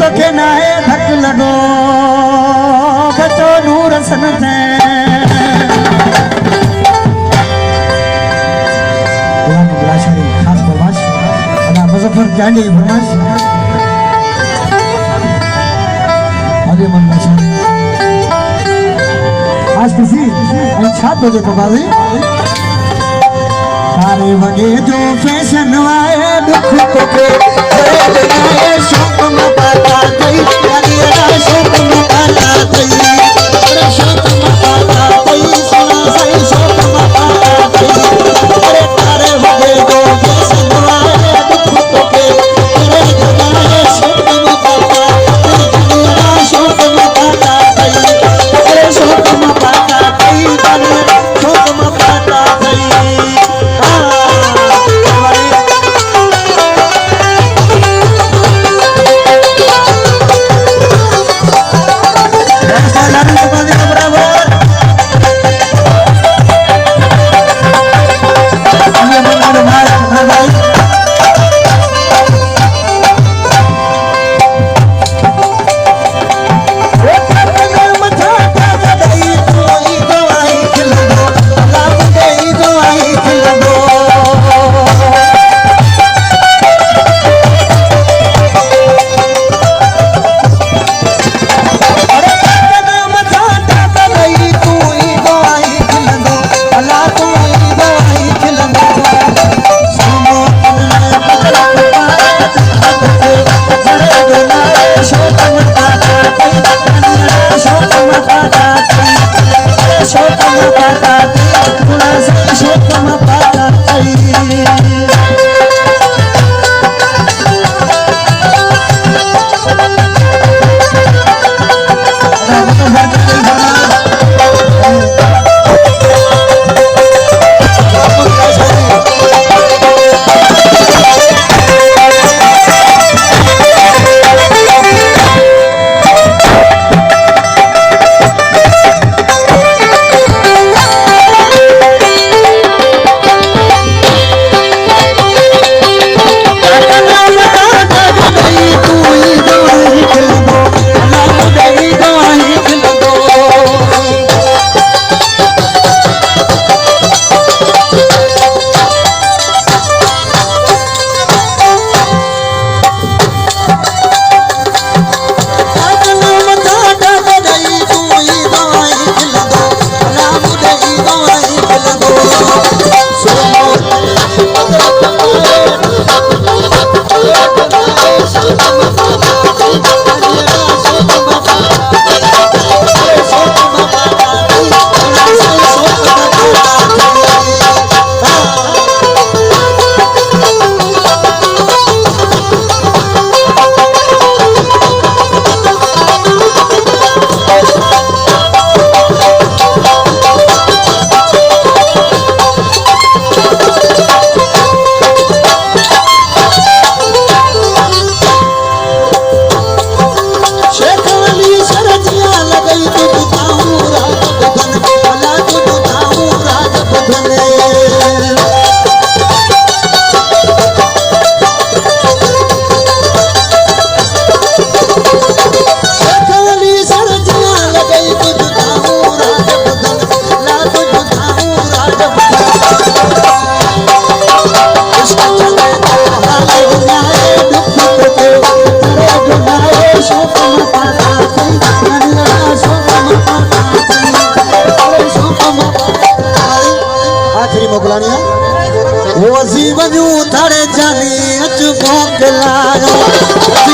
तो के नाए धक लगो बचो नूर सन थे गुलाशरी खास फरमाश अना मुजफ्फर जानी फरमाश आगे मन नशरी आज किसी छाप बजे तो बाजी कारे वगे जो फैशन आए दुख को के बनाए शौक में पाता गई यानी शौक में पाता गई शौक में पाता गई सुना सही शौक में पाता गई अरे कारे वगे जो फैशन आए दुख को के बनाए शौक में पाता गई शौक में पाता गई शौक में पाता गई शौक में पाता गई वो जीवन थड़े जाने अच भोग लायो